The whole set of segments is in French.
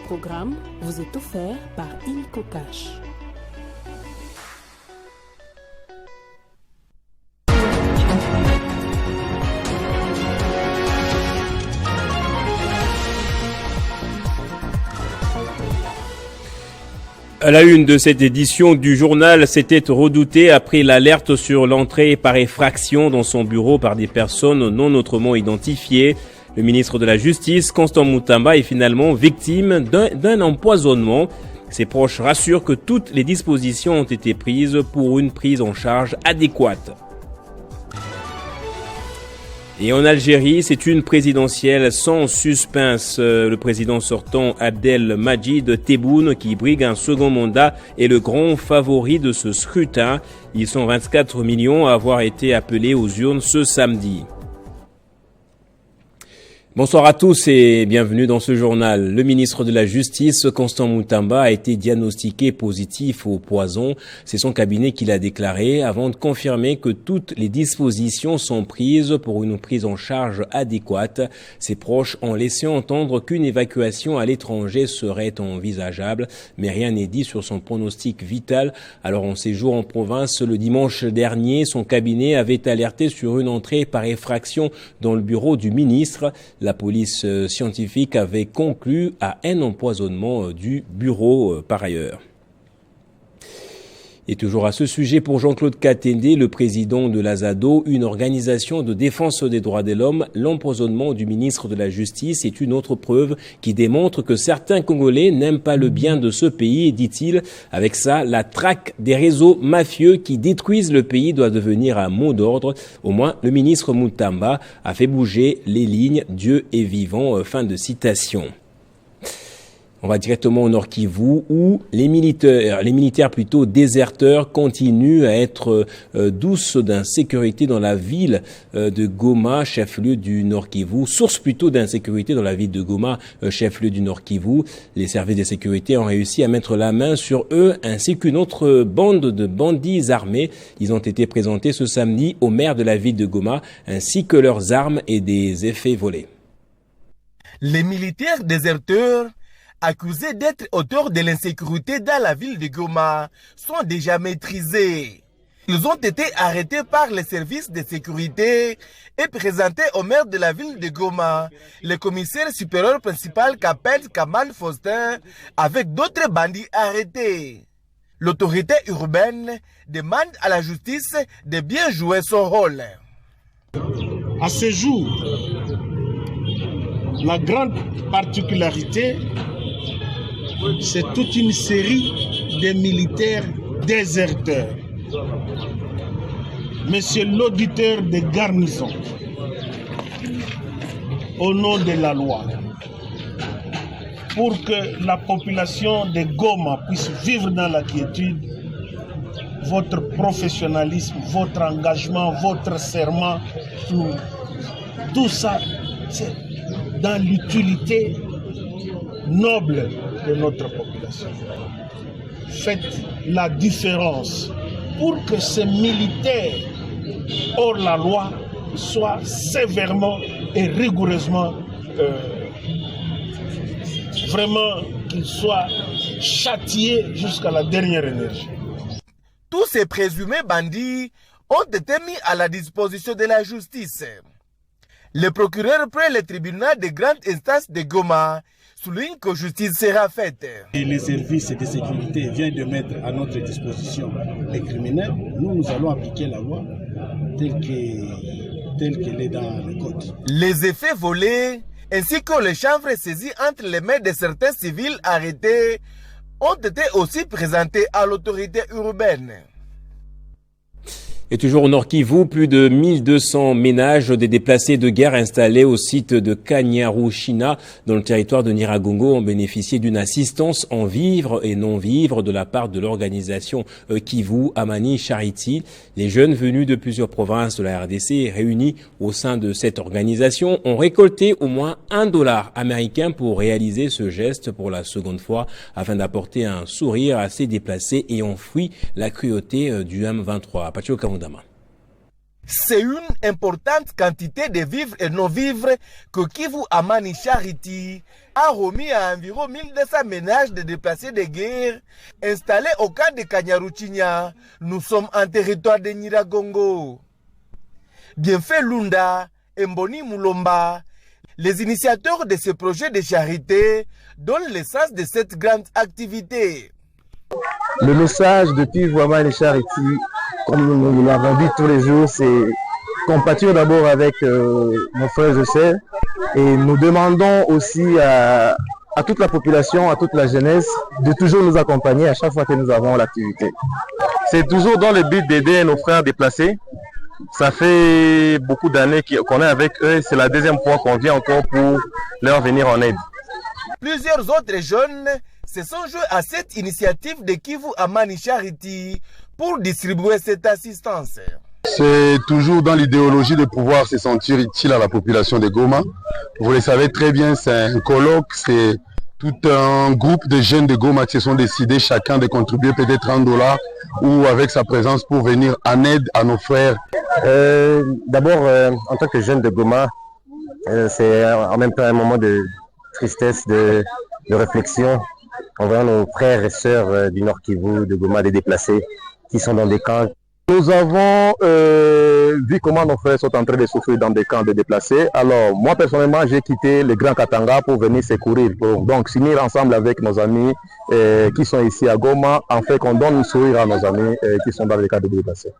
programme vous est offert par Ilco Cash. À la une de cette édition du journal, s'était redouté après l'alerte sur l'entrée par effraction dans son bureau par des personnes non autrement identifiées. Le ministre de la Justice, Constant Mutamba, est finalement victime d'un empoisonnement. Ses proches rassurent que toutes les dispositions ont été prises pour une prise en charge adéquate. Et en Algérie, c'est une présidentielle sans suspense. Le président sortant Abdelmadjid Tebboune, qui brigue un second mandat, est le grand favori de ce scrutin. Ils sont 24 millions à avoir été appelés aux urnes ce samedi. Bonsoir à tous et bienvenue dans ce journal. Le ministre de la Justice, Constant Mutamba, a été diagnostiqué positif au poison. C'est son cabinet qui l'a déclaré avant de confirmer que toutes les dispositions sont prises pour une prise en charge adéquate. Ses proches ont laissé entendre qu'une évacuation à l'étranger serait envisageable, mais rien n'est dit sur son pronostic vital. Alors en séjour en province, le dimanche dernier, son cabinet avait alerté sur une entrée par effraction dans le bureau du ministre. La police scientifique avait conclu à un empoisonnement du bureau par ailleurs. Et toujours à ce sujet, pour Jean-Claude Katende, le président de l'Azado, une organisation de défense des droits de l'homme, l'empoisonnement du ministre de la Justice est une autre preuve qui démontre que certains Congolais n'aiment pas le bien de ce pays, dit-il. Avec ça, la traque des réseaux mafieux qui détruisent le pays doit devenir un mot d'ordre. Au moins, le ministre Mutamba a fait bouger les lignes « Dieu est vivant ». Fin de citation. On va directement au Nord Kivu où les militaires plutôt déserteurs continuent à être douces d'insécurité dans la ville de Goma, chef-lieu du Nord Kivu, source plutôt d'insécurité dans la ville de Goma, chef-lieu du Nord Kivu. Les services de sécurité ont réussi à mettre la main sur eux ainsi qu'une autre bande de bandits armés. Ils ont été présentés ce samedi au maire de la ville de Goma ainsi que leurs armes et des effets volés. Les militaires déserteurs accusés d'être auteurs de l'insécurité dans la ville de Goma sont déjà maîtrisés. Ils ont été arrêtés par les services de sécurité et présentés au maire de la ville de Goma, le commissaire supérieur principal Capet Kamal Faustin, avec d'autres bandits arrêtés. L'autorité urbaine demande à la justice de bien jouer son rôle. À ce jour, la grande particularité, c'est toute une série de militaires déserteurs. Monsieur l'auditeur des garnisons, au nom de la loi, pour que la population de Goma puisse vivre dans la quiétude, votre professionnalisme, votre engagement, votre serment, tout ça, c'est dans l'utilité noble de notre population. Faites la différence pour que ces militaires hors la loi soient sévèrement et rigoureusement vraiment qu'ils soient châtiés jusqu'à la dernière énergie. Tous ces présumés bandits ont été mis à la disposition de la justice. Le procureur près le tribunal de grande instance de Goma souligne que justice sera faite. Et les services de sécurité viennent de mettre à notre disposition les criminels. Nous allons appliquer la loi telle qu'elle est dans le code. Les effets volés ainsi que les chanvres saisies entre les mains de certains civils arrêtés ont été aussi présentés à l'autorité urbaine. Et toujours au Nord Kivu, plus de 1200 ménages des déplacés de guerre installés au site de Kanyarushina dans le territoire de Nyiragongo ont bénéficié d'une assistance en vivres et non-vivres de la part de l'organisation Kivu Amani Charity. Les jeunes venus de plusieurs provinces de la RDC réunis au sein de cette organisation ont récolté au moins $1 américain pour réaliser ce geste pour la seconde fois afin d'apporter un sourire à ces déplacés ayant fui la cruauté du M23. C'est une importante quantité de vivres et non-vivres que Kivu Amani Charity a remis à environ 1200 ménages de déplacés de guerre installés au camp de Kanyaruchinya. Nous sommes en territoire de Nyiragongo. Bienfait Lunda et Mboni Moulomba, les initiateurs de ce projet de charité, donnent le sens de cette grande activité. Le message de Kivu Amani Charity, comme nous l'avons dit tous les jours, c'est compatir d'abord avec nos frères et sœurs, et nous demandons aussi à toute la population, à toute la jeunesse, de toujours nous accompagner à chaque fois que nous avons l'activité. C'est toujours dans le but d'aider nos frères déplacés. Ça fait beaucoup d'années qu'on est avec eux, c'est la deuxième fois qu'on vient encore pour leur venir en aide. Plusieurs autres jeunes se sont joints à cette initiative de Kivu Amani Charity pour distribuer cette assistance. C'est toujours dans l'idéologie de pouvoir se sentir utile à la population de Goma. Vous le savez très bien, c'est un colloque, c'est tout un groupe de jeunes de Goma qui se sont décidés chacun de contribuer peut-être $1 ou avec sa présence pour venir en aide à nos frères. D'abord, en tant que jeune de Goma, c'est en même temps un moment de tristesse, de réflexion en voyant nos frères et sœurs du Nord Kivu, de Goma, des déplacés qui sont dans des camps. Nous avons vu comment nos frères sont en train de souffrir dans des camps de déplacés. Alors, moi personnellement, j'ai quitté le Grand Katanga pour venir secourir, pour donc s'unir ensemble avec nos amis qui sont ici à Goma, en fait qu'on donne une sourire à nos amis qui sont dans les camps de déplacés.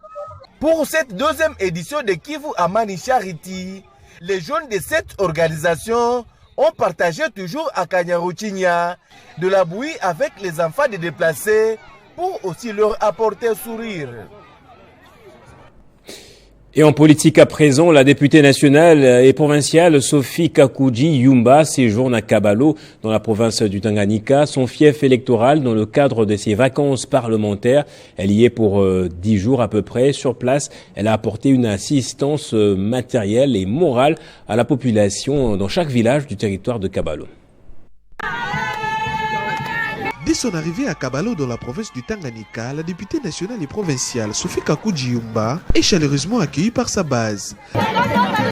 Pour cette deuxième édition de Kivu Amani Charity, les jeunes de cette organisation ont partagé toujours à Kanyaruchinya de la bouillie avec les enfants des déplacés pour aussi leur apporter sourire. Et en politique à présent, la députée nationale et provinciale Sophie Kakouji Yumba séjourne à Kabalo, dans la province du Tanganyika, son fief électoral dans le cadre de ses vacances parlementaires. Elle y est pour 10 jours à peu près. Sur place, elle a apporté une assistance matérielle et morale à la population dans chaque village du territoire de Kabalo. Dès son arrivée à Kabalo dans la province du Tanganyika, la députée nationale et provinciale Sophie Kakouji Yumba est chaleureusement accueillie par sa base.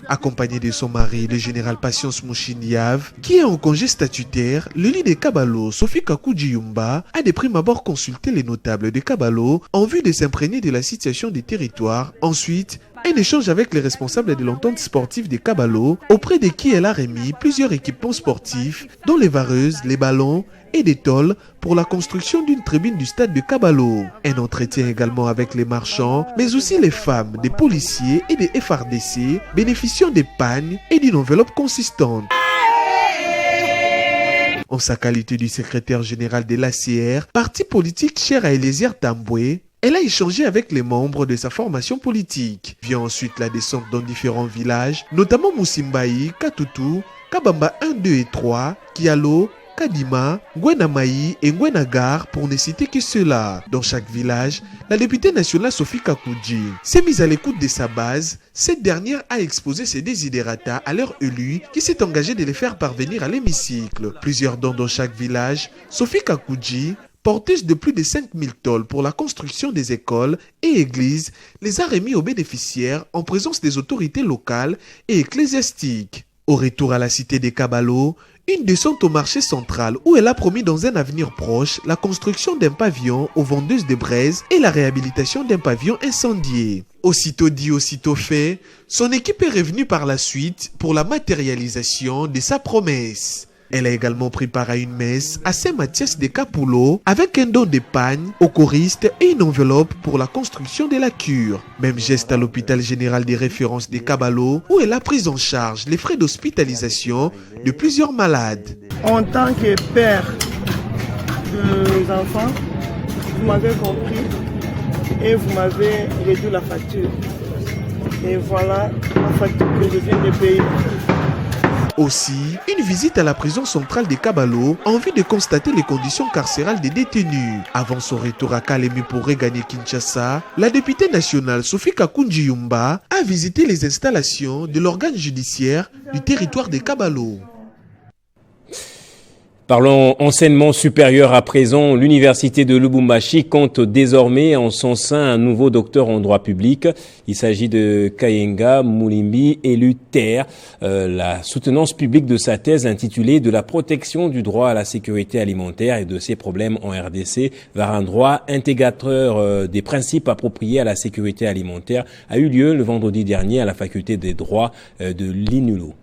Accompagnée de son mari, le général Patience Mouchiniav, qui est en congé statutaire, le lit de Kabalo, Sophie Kakouji Yumba, a de prime abord consulté les notables de Kabalo en vue de s'imprégner de la situation des territoires. Ensuite, un échange avec les responsables de l'entente sportive de Kabalo, auprès de qui elle a remis plusieurs équipements sportifs, dont les vareuses, les ballons et des tôles pour la construction d'une tribune du stade de Kabalo. Un entretien également avec les marchands, mais aussi les femmes, des policiers et des FRDC bénéficiant des pagnes et d'une enveloppe consistante. En sa qualité du secrétaire général de l'ACR, parti politique cher à Elésière Tamboué, elle a échangé avec les membres de sa formation politique. Vient ensuite la descente dans différents villages, notamment Moussimbaï, Katutu, Kabamba 1, 2 et 3, Kialo, Kadima, Ngwenamaï et Ngwenagar pour ne citer que ceux-là. Dans chaque village, la députée nationale Sophie Kakouji s'est mise à l'écoute de sa base. Cette dernière a exposé ses désidérata à leur élu qui s'est engagé de les faire parvenir à l'hémicycle. Plusieurs dons dans chaque village. Sophie Kakouji, porteuse de plus de 5000 tôles pour la construction des écoles et églises, les a remis aux bénéficiaires en présence des autorités locales et ecclésiastiques. Au retour à la cité de Kabalo, une descente au marché central où elle a promis dans un avenir proche la construction d'un pavillon aux vendeuses de braises et la réhabilitation d'un pavillon incendié. Aussitôt dit, aussitôt fait, son équipe est revenue par la suite pour la matérialisation de sa promesse. Elle a également pris part à une messe à Saint-Mathias de Capoulo avec un don de pagne aux choristes et une enveloppe pour la construction de la cure. Même geste à l'hôpital général des références de Kabalo où elle a pris en charge les frais d'hospitalisation de plusieurs malades. En tant que père de enfants, vous m'avez compris et vous m'avez réduit la facture. Et voilà la facture que je viens de payer. Aussi, une visite à la prison centrale de Kabalo en vue de constater les conditions carcérales des détenus. Avant son retour à Kalemi pour regagner Kinshasa, la députée nationale Sophie Kakouji Yumba a visité les installations de l'organe judiciaire du territoire de Kabalo. Parlons enseignement supérieur à présent. L'université de Lubumbashi compte désormais en son sein un nouveau docteur en droit public. Il s'agit de Kayenga Mulimbi, élu terre. La soutenance publique de sa thèse intitulée « De la protection du droit à la sécurité alimentaire et de ses problèmes en RDC vers un droit intégrateur des principes appropriés à la sécurité alimentaire » a eu lieu le vendredi dernier à la faculté des droits de l'INULO.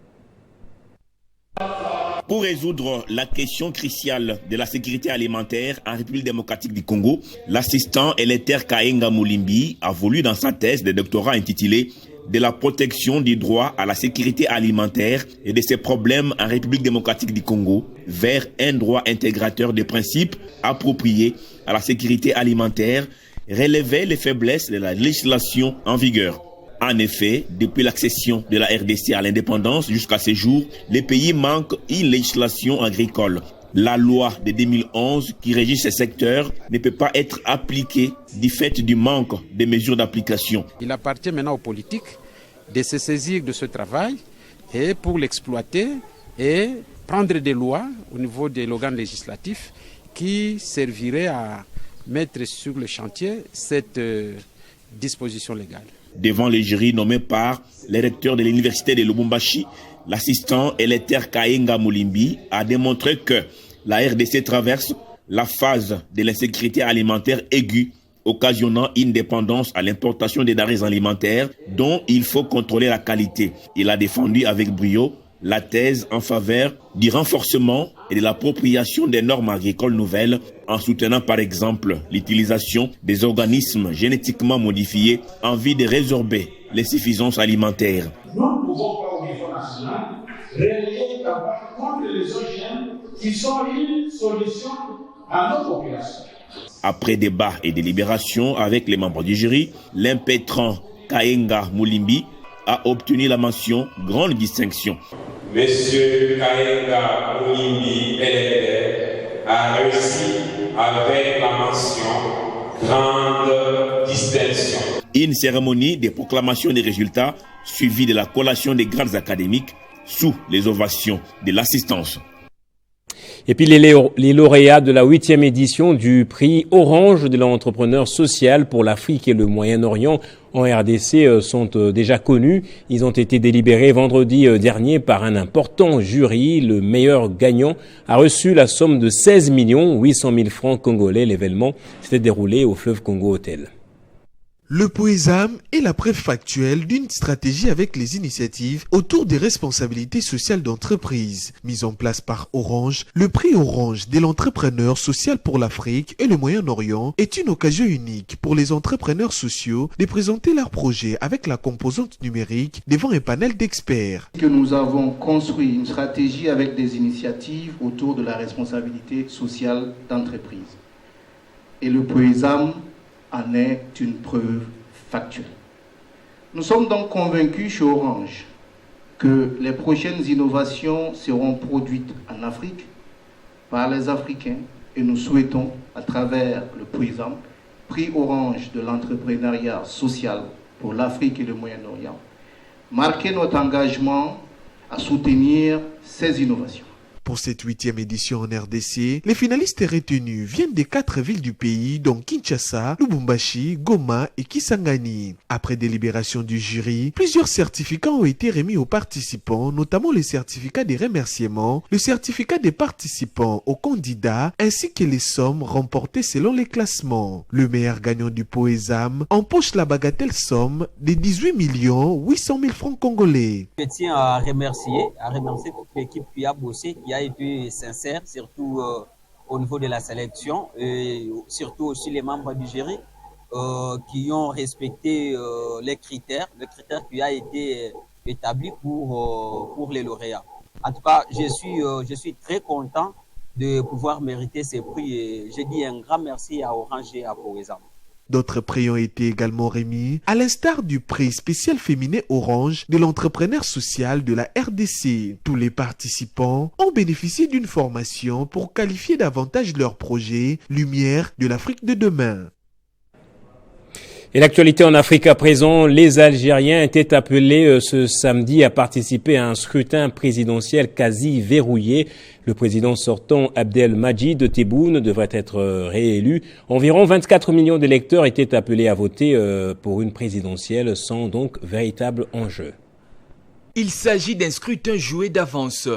Pour résoudre la question cruciale de la sécurité alimentaire en République démocratique du Congo, l'assistant électeur Kayenga Mulimbi a voulu dans sa thèse de doctorat intitulée « De la protection du droit à la sécurité alimentaire et de ses problèmes en République démocratique du Congo vers un droit intégrateur des principes appropriés à la sécurité alimentaire » relever les faiblesses de la législation en vigueur. En effet, depuis l'accession de la RDC à l'indépendance jusqu'à ce jour, les pays manquent une législation agricole. La loi de 2011 qui régit ce secteur ne peut pas être appliquée du fait du manque de mesures d'application. Il appartient maintenant aux politiques de se saisir de ce travail et pour l'exploiter et prendre des lois au niveau de l'organe législatif qui serviraient à mettre sur le chantier cette disposition légale. Devant les jurys nommés par les recteurs de l'université de Lubumbashi, l'assistant électeur Kayenga Mulimbi a démontré que la RDC traverse la phase de l'insécurité alimentaire aiguë, occasionnant une dépendance à l'importation des denrées alimentaires dont il faut contrôler la qualité. Il a défendu avec brio la thèse en faveur du renforcement et de l'appropriation des normes agricoles nouvelles en soutenant par exemple l'utilisation des organismes génétiquement modifiés en vue de résorber l'insuffisance alimentaire. Nous ne pouvons pas au niveau national relayer d'abord contre les OGM qui sont une solution à nos populations. Après débat et délibération avec les membres du jury, l'impétrant Kayenga Mulimbi a obtenu la mention grande distinction. Monsieur Kayenga Mulimbi électeur a réussi avec la mention grande distinction. Une cérémonie de proclamation des résultats suivie de la collation des grades académiques sous les ovations de l'assistance. Et puis les lauréats de la 8e édition du prix Orange de l'entrepreneur social pour l'Afrique et le Moyen-Orient en RDC sont déjà connus. Ils ont été délibérés vendredi dernier par un important jury. Le meilleur gagnant a reçu la somme de 16 800 000 francs congolais. L'événement s'était déroulé au Fleuve Congo Hotel. Le POESAM est la preuve factuelle d'une stratégie avec les initiatives autour des responsabilités sociales d'entreprise. Mise en place par Orange, le prix Orange de l'entrepreneur social pour l'Afrique et le Moyen-Orient est une occasion unique pour les entrepreneurs sociaux de présenter leurs projets avec la composante numérique devant un panel d'experts. Que nous avons construit une stratégie avec des initiatives autour de la responsabilité sociale d'entreprise. Et le POESAM en est une preuve factuelle. Nous sommes donc convaincus chez Orange que les prochaines innovations seront produites en Afrique par les Africains et nous souhaitons, à travers le POESAM, prix Orange de l'entrepreneuriat social pour l'Afrique et le Moyen-Orient, marquer notre engagement à soutenir ces innovations. Pour cette 8e édition en RDC, les finalistes retenus viennent des 4 villes du pays, dont Kinshasa, Lubumbashi, Goma et Kisangani. Après délibération du jury, plusieurs certificats ont été remis aux participants, notamment le certificat des remerciements, le certificat des participants aux candidats, ainsi que les sommes remportées selon les classements. Le meilleur gagnant du POESAM empoche la bagatelle somme de 18 800 000 francs congolais. Je tiens à remercier toute l'équipe qui a bossé, qui a été sincère, surtout au niveau de la sélection, et surtout aussi les membres du jury qui ont respecté les critères qui a été établi pour les lauréats. En tout cas, je suis très content de pouvoir mériter ces prix et je dis un grand merci à Orange et à POESAM. D'autres prix ont été également remis, à l'instar du prix spécial féminin Orange de l'entrepreneur social de la RDC. Tous les participants ont bénéficié d'une formation pour qualifier davantage leur projet Lumière de l'Afrique de demain. Et l'actualité en Afrique à présent, les Algériens étaient appelés ce samedi à participer à un scrutin présidentiel quasi verrouillé. Le président sortant Abdelmadjid Tebboune devrait être réélu. Environ 24 millions d'électeurs étaient appelés à voter pour une présidentielle sans donc véritable enjeu. Il s'agit d'un scrutin joué d'avance.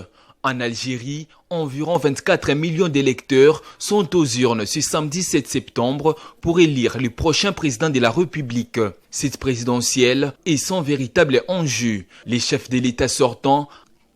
En Algérie, environ 24 millions d'électeurs sont aux urnes ce samedi 7 septembre pour élire le prochain président de la République. Cette présidentielle est sans véritable enjeu. Le chef de l'État sortant,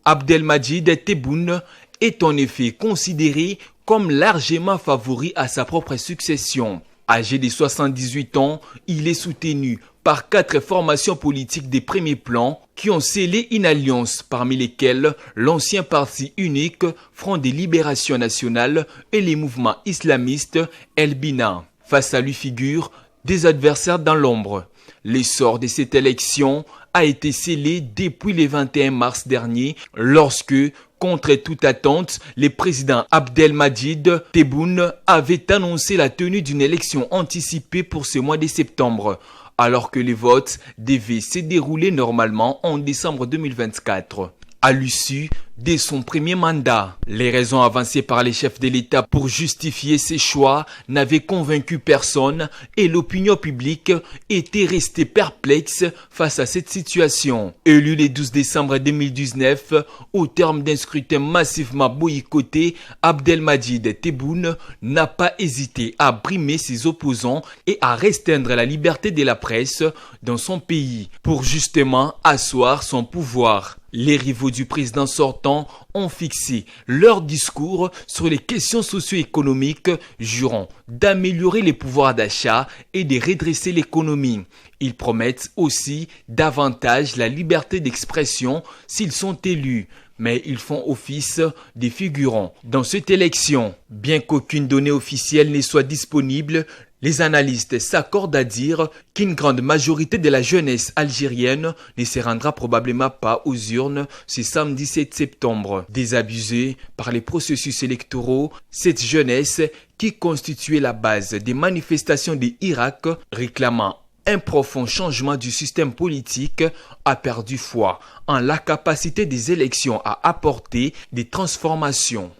Abdelmadjid Tebboune, est en effet considéré comme largement favori à sa propre succession. Âgé de 78 ans, il est soutenu par 4 formations politiques de premier plan qui ont scellé une alliance, parmi lesquelles l'ancien parti unique Front de Libération Nationale et les mouvements islamistes El Bina. Face à lui figurent des adversaires dans l'ombre. L'essor de cette élection a été scellé depuis le 21 mars dernier lorsque, contre toute attente, le président Abdelmadjid Tebboune avait annoncé la tenue d'une élection anticipée pour ce mois de septembre, alors que les votes devaient se dérouler normalement en décembre 2024. À l'issue de son premier mandat, les raisons avancées par les chefs de l'État pour justifier ces choix n'avaient convaincu personne et l'opinion publique était restée perplexe face à cette situation. Élu le 12 décembre 2019, au terme d'un scrutin massivement boycotté, Abdelmadjid Tebboune n'a pas hésité à brimer ses opposants et à restreindre la liberté de la presse dans son pays pour justement asseoir son pouvoir. Les rivaux du président sortant ont fixé leur discours sur les questions socio-économiques, jurant d'améliorer les pouvoirs d'achat et de redresser l'économie. Ils promettent aussi davantage la liberté d'expression s'ils sont élus, mais ils font office des figurants dans cette élection. Bien qu'aucune donnée officielle ne soit disponible, les analystes s'accordent à dire qu'une grande majorité de la jeunesse algérienne ne se rendra probablement pas aux urnes ce samedi 7 septembre. Désabusée par les processus électoraux, cette jeunesse qui constituait la base des manifestations de l'Irak réclamant un profond changement du système politique a perdu foi en la capacité des élections à apporter des transformations.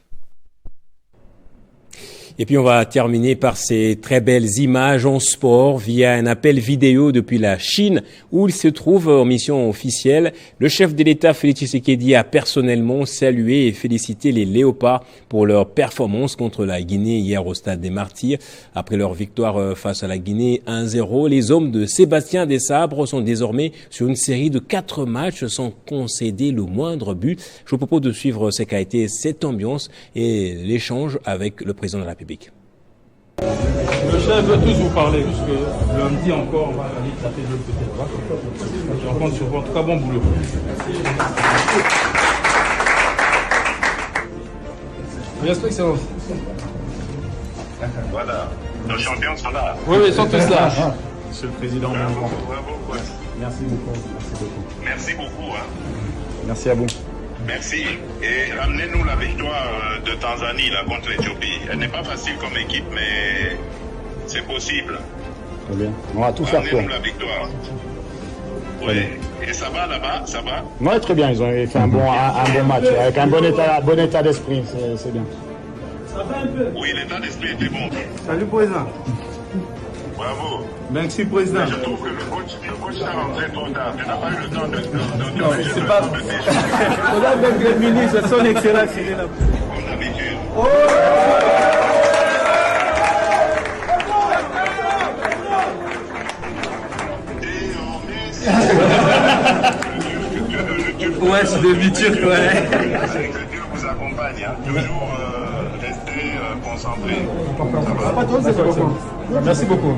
Et puis on va terminer par ces très belles images en sport via un appel vidéo depuis la Chine où il se trouve en mission officielle. Le chef de l'État Félix Tshisekedi a personnellement salué et félicité les Léopards pour leur performance contre la Guinée hier au Stade des Martyrs. Après leur victoire face à la Guinée 1-0, les hommes de Sébastien Desabre sont désormais sur une série de 4 matchs sans concéder le moindre but. Je vous propose de suivre ce qu'a été cette ambiance et l'échange avec le président de la République. Le chef veut tous vous parler, parce que lundi encore, on va aller taper de l'autre côté. Je compte sur vous. En tout cas, bon boulot. Merci, excellence. Voilà, nos champions sont là. Oui, ils sont tous là. Monsieur le Président, bravo. Merci beaucoup. Merci beaucoup. Merci à vous. Merci. Et ramenez-nous la victoire de Tanzanie là, contre l'Éthiopie. Elle n'est pas facile comme équipe, mais c'est possible. Très bien. On va tout faire pour. Ramenez-nous la victoire. Oui. Et ça va là-bas, ça va? Oui, très bien. Ils ont fait un bon match avec un bon état d'esprit. C'est bien. Oui, l'état d'esprit était bon. Salut, président. Bravo. Merci, président. Je trouve que le coach t'a rentré trop tard. Tu n'as pas eu le temps de non, c'est pas. On a même le ministre, son excellence, il est là. Comme d'habitude. Oh ouais, c'est demi-turc, ouais. Que Dieu vous accompagne. Hein. Toujours rester concentré. Merci beaucoup.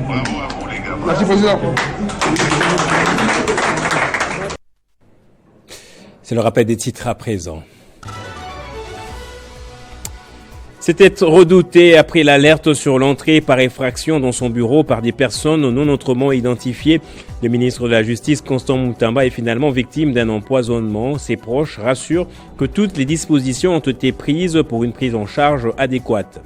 Bravo à vous, les gars. Merci, président. C'est le rappel des titres à présent. C'était redouté après l'alerte sur l'entrée par effraction dans son bureau par des personnes non autrement identifiées. Le ministre de la Justice, Constant Moutamba, est finalement victime d'un empoisonnement. Ses proches rassurent que toutes les dispositions ont été prises pour une prise en charge adéquate.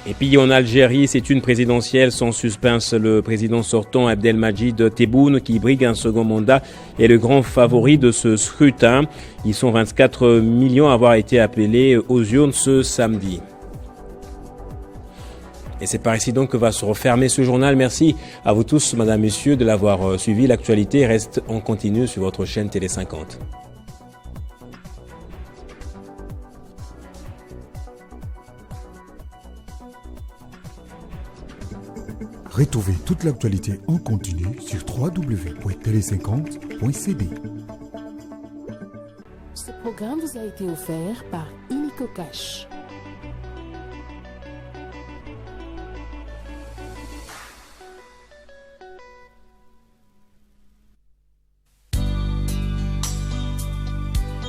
Et puis en Algérie, c'est une présidentielle sans suspense. Le président sortant Abdelmadjid Tebboune, qui brigue un second mandat, est le grand favori de ce scrutin. Ils sont 24 millions à avoir été appelés aux urnes ce samedi. Et c'est par ici donc que va se refermer ce journal. Merci à vous tous, madame, messieurs, de l'avoir suivi. L'actualité reste en continu sur votre chaîne Télé 50. Retrouvez toute l'actualité en continu sur www.tele50.cd. Ce programme vous a été offert par Illico Cash.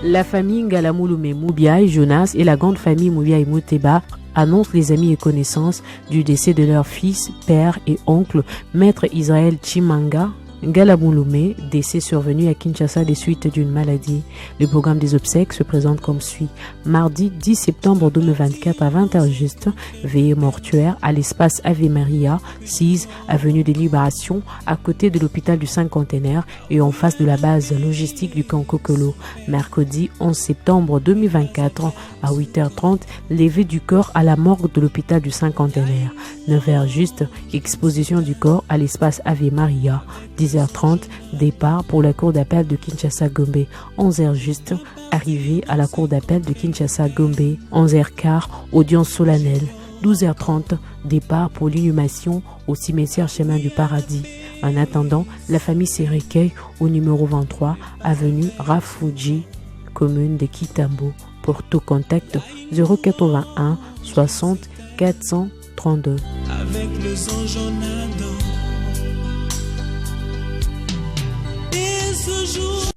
La famille Ngalamouloumé Moubiaï, Jonas et la grande famille Moubiaï Mouteba annoncent les amis et connaissances du décès de leur fils, père et oncle, maître Israël Chimanga Ngalamouloumé, décès survenu à Kinshasa des suites d'une maladie. Le programme des obsèques se présente comme suit. Mardi 10 septembre 2024 à 20h juste, veillée mortuaire à l'espace Ave Maria, 6 avenue de Libération, à côté de l'hôpital du Cinquantenaire et en face de la base logistique du camp Kokolo. Mercredi 11 septembre 2024 à 8h30, levée du corps à la morgue de l'hôpital du Cinquantenaire. 9h juste, exposition du corps à l'espace Ave Maria. 10h30, départ pour la cour d'appel de Kinshasa-Gombe. 11h juste, arrivée à la cour d'appel de Kinshasa-Gombe. 11h15, audience solennelle. 12h30, départ pour l'inhumation au cimetière Chemin du Paradis. En attendant, la famille se recueille au numéro 23, avenue Rafouji, commune de Kitambo. Pour tout contact, 081 60 432. Avec les anges en Adam. Et ce jour